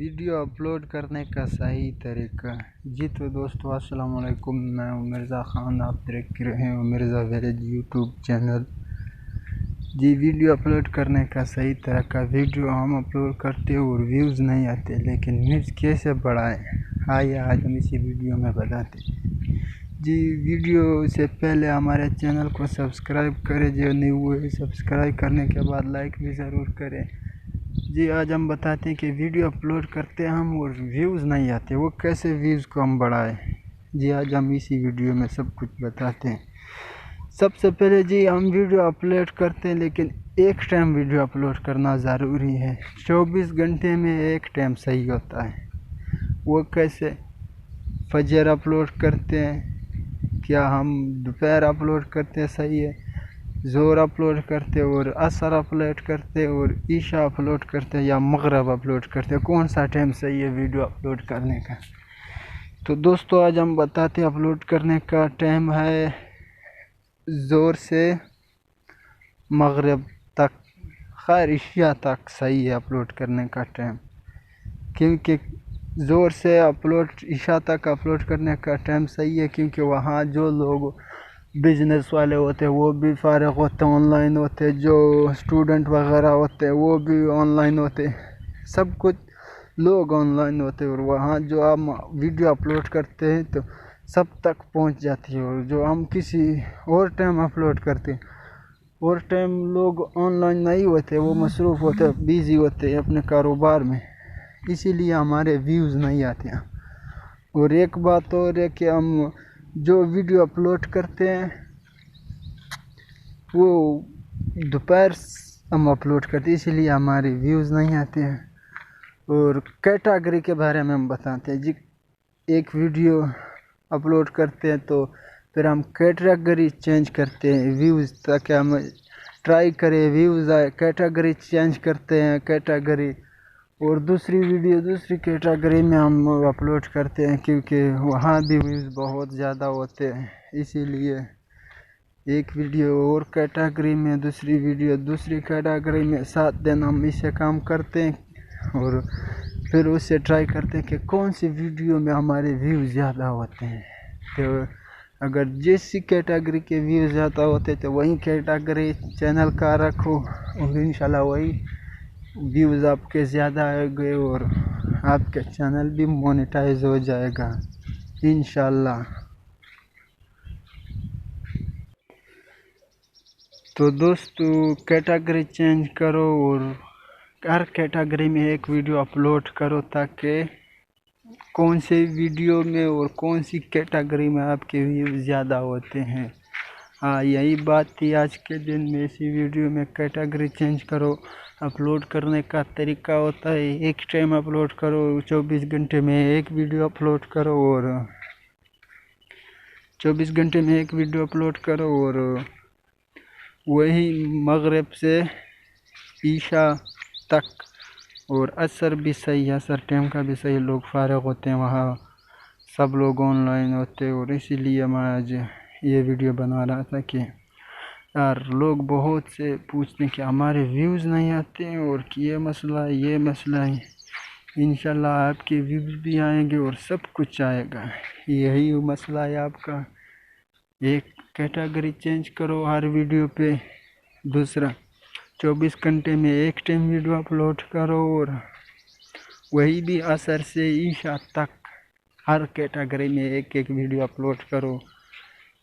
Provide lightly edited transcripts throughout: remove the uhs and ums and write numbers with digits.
Video upload کرنے کا صحیح طریقہ۔ جی تو دوستو السلام علیکم، میں ہوں مرزا خان، آپ دیکھ رہے ہیں مرزا ویلیج یوٹیوب چینل۔ جی ویڈیو اپلوڈ کرنے کا صحیح طریقہ، ویڈیو ہم اپلوڈ کرتے اور ویوز نہیں آتے، لیکن ویوز کیسے بڑھائیں آج ہم اسی ویڈیو میں بتاتے ہیں۔ جی ویڈیو سے پہلے ہمارے چینل کو سبسکرائب کریں، جو نہیں ہوئے سبسکرائب کرنے کے بعد لائک بھی ضرور کریں۔ جی آج ہم بتاتے ہیں کہ ویڈیو اپلوڈ کرتے ہم اور ویوز نہیں آتے، وہ کیسے ویوز کو ہم بڑھائیں۔ جی آج ہم اسی ویڈیو میں سب کچھ بتاتے ہیں۔ سب سے پہلے جی ہم ویڈیو اپلوڈ کرتے ہیں، لیکن ایک ٹائم ویڈیو اپلوڈ کرنا ضروری ہے۔ 24 گھنٹے میں ایک ٹائم صحیح ہوتا ہے۔ وہ کیسے؟ فجر اپلوڈ کرتے ہیں کیا ہم دوپہر اپلوڈ کرتے ہیں صحیح ہے، ظہر اپلوڈ کرتے اور عصر اپلوڈ کرتے اور عشاء اپلوڈ کرتے یا مغرب اپلوڈ کرتے، کون سا ٹائم صحیح ہے ویڈیو اپلوڈ کرنے کا؟ تو دوستو آج ہم بتاتے ہیں اپلوڈ کرنے کا ٹائم ہے ظہر سے مغرب تک، خیر عشاء تک صحیح ہے اپلوڈ کرنے کا ٹائم، کیونکہ ظہر سے عشاء تک اپلوڈ کرنے کا ٹائم صحیح ہے، کیونکہ وہاں جو لوگ بزنس والے ہوتے ہیں وہ بھی فارغ ہوتے ہیں، آن لائن ہوتے، جو اسٹوڈنٹ وغیرہ ہوتے ہیں وہ بھی آن لائن ہوتے، سب کچھ لوگ آن لائن ہوتے، اور وہاں جو ہم ویڈیو اپلوڈ کرتے ہیں تو سب تک پہنچ جاتی ہے۔ اور جو ہم کسی اور ٹائم اپلوڈ کرتے اور ٹائم لوگ آن لائن نہیں ہوتے، وہ مصروف ہوتے، بیزی ہوتے اپنے کاروبار میں، اسی لیے ہمارے ویوز نہیں آتے ہیں۔ اور ایک بات اور ہے کہ ہم جو ویڈیو اپلوڈ کرتے ہیں وہ دوپہر ہم اپلوڈ کرتے ہیں، اسی لیے ہمارے ویوز نہیں آتے ہیں۔ اور کیٹاگری کے بارے میں ہم بتاتے ہیں۔ جی ایک ویڈیو اپلوڈ کرتے ہیں تو پھر ہم کیٹاگری چینج کرتے ہیں ویوز، تاکہ ہم ٹرائی کریں ویوز آئے، کیٹاگری چینج کرتے ہیں کیٹاگری، اور دوسری ویڈیو دوسری کیٹاگری میں ہم اپلوڈ کرتے ہیں، کیونکہ وہاں بھی ویوز بہت زیادہ ہوتے ہیں، اسی لیے ایک ویڈیو اور کیٹاگری میں دوسری ویڈیو دوسری کیٹاگری میں 7 دن ہم اسے کام کرتے ہیں، اور پھر اسے ٹرائی کرتے ہیں کہ کون سی ویڈیو میں ہمارے ویوز زیادہ ہوتے ہیں۔ تو اگر جیسی کیٹاگری کے ویوز زیادہ ہوتے تو وہی کیٹاگری چینل کا رکھو، اور انشاءاللہ وہی ویوز آپ کے زیادہ آئے گے اور آپ کے چینل بھی مونیٹائز ہو جائے گا انشاءاللہ۔ تو دوستو کیٹاگری چینج کرو اور ہر کیٹاگری میں ایک ویڈیو اپلوڈ کرو، تاکہ کون سی ویڈیو میں اور کون سی کیٹاگری میں آپ کے ویوز زیادہ ہوتے ہیں۔ ہاں یہی بات تھی آج کے دن میں، اسی ویڈیو میں کیٹاگری چینج کرو۔ اپلوڈ کرنے کا طریقہ ہوتا ہے ایک ٹائم اپلوڈ کرو، 24 گھنٹے میں ایک ویڈیو اپلوڈ کرو، اور 24 گھنٹے میں ایک ویڈیو اپلوڈ کرو، اور وہی مغرب سے عشاء تک، اور عصر بھی صحیح، عصر ٹائم کا بھی صحیح، لوگ فارغ ہوتے ہیں وہاں، سب لوگ آن لائن ہوتے، اور اسی لیے میں آج یہ ویڈیو بنا رہا تھا کہ یار لوگ بہت سے پوچھتے ہیں کہ ہمارے ویوز نہیں آتے ہیں، اور یہ مسئلہ ہے یہ مسئلہ ہے۔ انشاءاللہ آپ کے ویوز بھی آئیں گے اور سب کچھ آئے گا، یہی مسئلہ ہے آپ کا۔ ایک کیٹاگری چینج کرو ہر ویڈیو پہ، دوسرا 24 گھنٹے میں ایک ٹائم ویڈیو اپلوڈ کرو، اور وہی بھی عصر سے عشاء تک ہر کیٹاگری میں ایک ایک ویڈیو اپلوڈ کرو،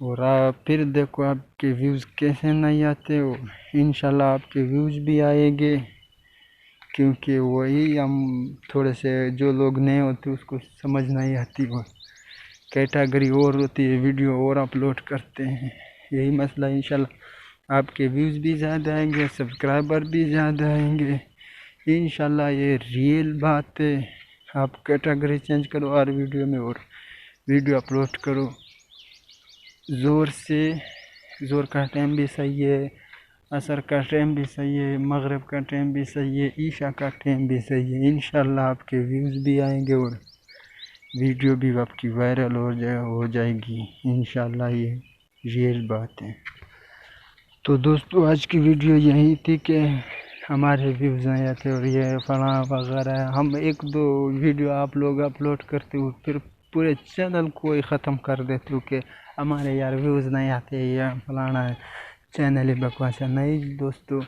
اور پھر دیکھو آپ کے ویوز کیسے نہیں آتے ہو، انشاءاللہ آپ کے ویوز بھی آئیں گے، کیونکہ وہی ہم تھوڑے سے جو لوگ نئے ہوتے اس کو سمجھ نہیں آتی، وہ کیٹاگری اور ہوتی ہے ویڈیو اور اپلوڈ کرتے ہیں، یہی مسئلہ ہے۔ انشاءاللہ آپ کے ویوز بھی زیادہ آئیں گے، سبسکرائبر بھی زیادہ آئیں گے انشاءاللہ، یہ ریئل بات ہے۔ آپ کیٹاگری چینج کرو ہر ویڈیو میں اور ویڈیو اپلوڈ کرو۔ زور کا ٹائم بھی صحیح ہے، عصر کا ٹائم بھی صحیح ہے، مغرب کا ٹائم بھی صحیح ہے، عشاء کا ٹائم بھی صحیح ہے، انشاءاللہ آپ کے ویوز بھی آئیں گے اور ویڈیو بھی آپ کی وائرل ہو جائے گی انشاءاللہ، یہ ریئل بات ہے۔ تو دوستو آج کی ویڈیو یہی تھی کہ ہمارے ویوز نہیں آتے اور یہ فلاں وغیرہ. ہم ایک دو ویڈیو آپ لوگ اپلوڈ کرتے ہو پھر پورے چینل کو ہی ختم کر دیتے ہو کہ ہمارے یار ویوز نہیں آتے یا فلانا چینل ہی بکواس ہے. نہیں دوستو،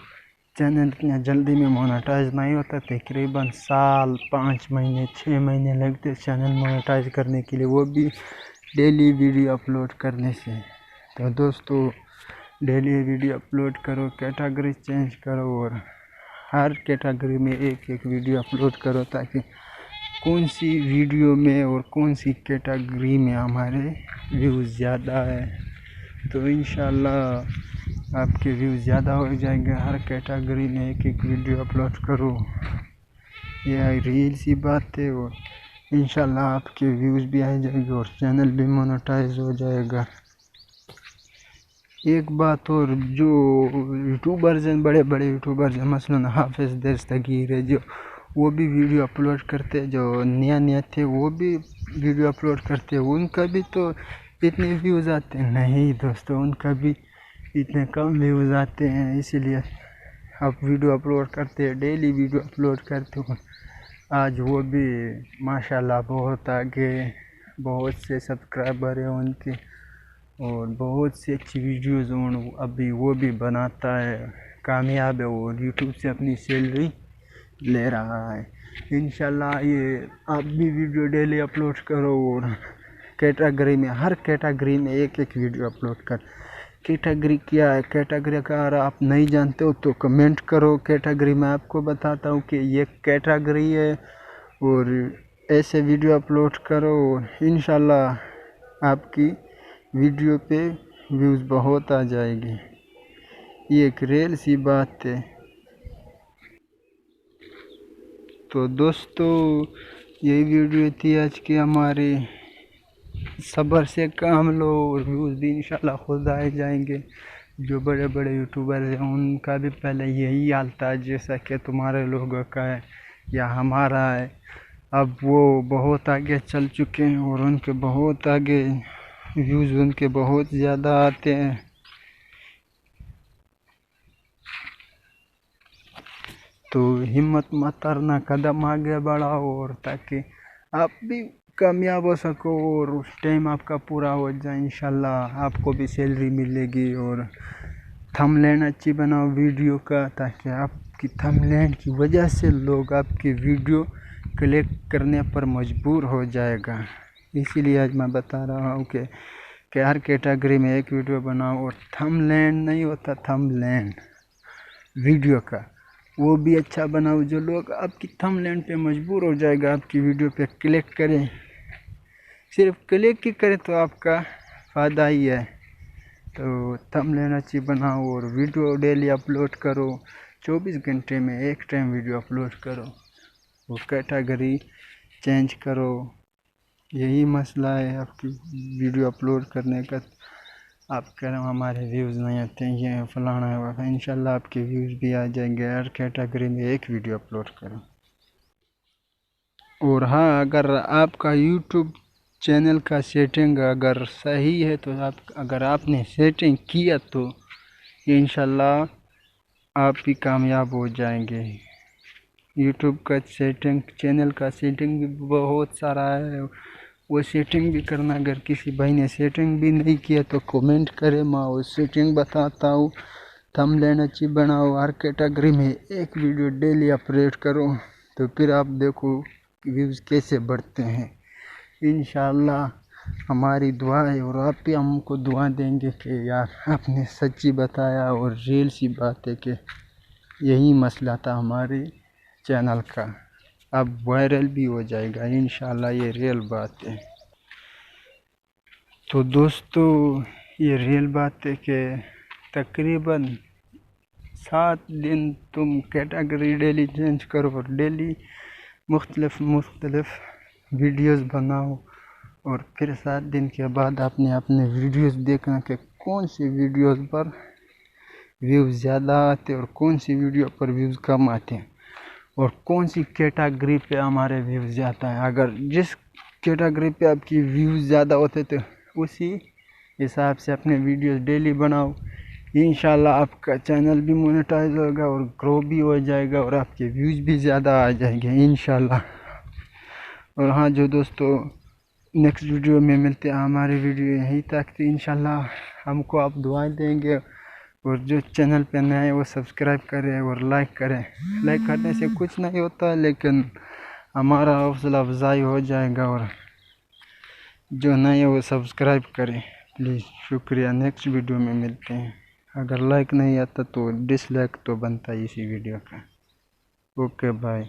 چینل اتنا جلدی میں مونیٹائز نہیں ہوتا. تقریباً سال، 5 مہینے، 6 مہینے لگتے چینل مونیٹائز کرنے کے لیے، وہ بھی ڈیلی ویڈیو اپلوڈ کرنے سے. تو دوستو ڈیلی ویڈیو اپلوڈ کرو، کیٹاگری چینج کرو اور ہر کیٹاگری میں ایک ویڈیو اپلوڈ کرو تاکہ کون سی ویڈیو میں اور کون سی کیٹاگری میں ہمارے ویوز زیادہ ہے. تو انشاءاللہ آپ کے ویوز زیادہ ہو جائیں گے. ہر کیٹاگری میں ایک ویڈیو اپلوڈ کرو، یہ ریل سی بات ہے. اور انشاءاللہ آپ کے ویوز بھی آ جائیں گے اور چینل بھی مونیٹائز ہو جائے گا. ایک بات اور، جو یوٹیوبرز ہیں، بڑے بڑے یوٹیوبرز ہیں، مثلاً حافظ دستگیر ہے، جو وہ بھی ویڈیو اپلوڈ کرتے، جو نیا تھے وہ بھی ویڈیو اپلوڈ کرتے، ان کا بھی تو اتنے ویوز آتے ہیں. نہیں دوستو، ان کا بھی اتنے کم ویوز آتے ہیں. اسی لیے آپ ویڈیو اپلوڈ کرتے ہیں، ڈیلی ویڈیو اپلوڈ کرتے ہو. آج وہ بھی ماشاءاللہ بہت آگے، بہت سے سبسکرائبر ہیں ان کے اور بہت سی اچھی ویڈیوز ابھی وہ بھی بناتا ہے، کامیاب ہے، وہ یوٹیوب سے اپنی سیلری لے رہا ہے. انشاءاللہ یہ آپ بھی ویڈیو ڈیلی اپلوڈ کرو اور کیٹاگری میں، ہر کیٹاگری میں ایک ویڈیو اپلوڈ کر. کیٹاگری کیا ہے؟ کیٹاگری کا اگر آپ نہیں جانتے ہو تو کمنٹ کرو. کیٹاگری میں آپ کو بتاتا ہوں کہ یہ کیٹاگری ہے اور ایسے ویڈیو اپلوڈ کرو اور انشاءاللہ آپ کی ویڈیو پہ ویوز بہت آ جائے گی. یہ ایک ریل سی بات ہے. تو دوستو یہی ویڈیو تھی آج کی ہماری. صبر سے کام لو اور ویوز بھی انشاءاللہ خود آئے جائیں گے. جو بڑے بڑے یوٹیوبر ہیں ان کا بھی پہلے یہی حال تھا جیسا کہ تمہارے لوگوں کا ہے یا ہمارا ہے. اب وہ بہت آگے چل چکے ہیں اور ان کے بہت آگے ویوز ان کے بہت زیادہ آتے ہیں. تو ہمت مت ہارنا، قدم آگے بڑھاؤ اور تاکہ آپ بھی کامیاب ہو سکو اور اس ٹائم آپ کا پورا ہو جائے. انشاءاللہ آپ کو بھی سیلری ملے گی. اور تھمبنیل اچھی بناؤ ویڈیو کا تاکہ آپ کی تھمبنیل کی وجہ سے لوگ آپ کی ویڈیو کلک کرنے پر مجبور ہو جائے گا. اسی لیے آج میں بتا رہا ہوں کہ ہر کیٹاگری میں ایک ویڈیو بناؤ اور تھمبنیل نہیں ہوتا، تھمبنیل ویڈیو کا وہ بھی اچھا بناؤ جو لوگ آپ کی تھمبنیل پہ مجبور ہو جائے گا، آپ کی ویڈیو پہ کلک کریں. صرف کلک ہی کرے تو آپ کا فائدہ ہی ہے. تو تھمبنیل اچھی بناؤ اور ویڈیو ڈیلی اپلوڈ کرو. 24 گھنٹے میں ایک ٹائم ویڈیو اپلوڈ کرو اور کیٹاگری چینج کرو. یہی مسئلہ ہے آپ کی ویڈیو اپلوڈ کرنے کا. آپ کہہ رہے ہو ہمارے ویوز نہیں آتے ہیں، یہ فلانا ہے. انشاءاللہ آپ کے ویوز بھی آ جائیں گے. ہر کیٹاگری میں ایک ویڈیو اپلوڈ کرو. اور ہاں، اگر آپ کا یوٹیوب چینل کا سیٹنگ اگر صحیح ہے تو اگر آپ نے سیٹنگ کیا تو انشاءاللہ آپ بھی کامیاب ہو جائیں گے. یوٹیوب کا سیٹنگ، چینل کا سیٹنگ بھی بہت سارا ہے، وہ سیٹنگ بھی کرنا. اگر کسی بھائی نے سیٹنگ بھی نہیں کیا تو کومنٹ کرے، میں وہ سیٹنگ بتاتا ہوں. تھمبنیل اچھی بناؤ، ہر کیٹاگری میں ایک ویڈیو ڈیلی اپلوڈ کرو تو پھر آپ دیکھو ویوز کیسے بڑھتے ہیں. انشاءاللہ ہماری دعا ہے اور آپ بھی ہم کو دعا دیں گے کہ یار آپ نے سچی بتایا. اور ریل سی بات ہے کہ یہی مسئلہ تھا ہمارے چینل کا، اب وائرل بھی ہو جائے گا انشاءاللہ. یہ ریل بات ہے. تو دوستو یہ ریل بات ہے کہ تقریباً 7 دن تم کیٹاگری ڈیلی چینج کرو اور ڈیلی مختلف ویڈیوز بناؤ اور پھر 7 دن کے بعد آپ نے اپنے ویڈیوز دیکھنا کہ کون سی ویڈیوز پر ویوز زیادہ آتے اور کون سی ویڈیو پر ویوز کم آتے ہیں اور کون سی کیٹاگری پہ ہمارے ویوز زیادہ ہیں. اگر جس کیٹاگری پہ آپ کی ویوز زیادہ ہوتے تو اسی حساب سے اپنے ویڈیوز ڈیلی بناؤ. انشاءاللہ آپ کا چینل بھی مونیٹائز ہوگا اور گرو بھی ہو جائے گا اور آپ کے ویوز بھی زیادہ آ جائیں گے انشاءاللہ. اور ہاں جو دوستو نیکسٹ ویڈیو میں ملتے ہیں. ہماری ویڈیو یہیں تک تھی. انشاءاللہ ہم کو آپ دعائیں دیں گے اور جو چینل پہ نئے ہیں وہ سبسکرائب کریں اور لائک کریں. لائک کرنے سے کچھ نہیں ہوتا لیکن ہمارا حوصلہ افزائی ہو جائے گا. اور جو نئے ہیں وہ سبسکرائب کریں پلیز. شکریہ. نیکسٹ ویڈیو میں ملتے ہیں. اگر لائک نہیں آتا تو ڈس لائک تو بنتا ہے اسی ویڈیو کا. Okay bye.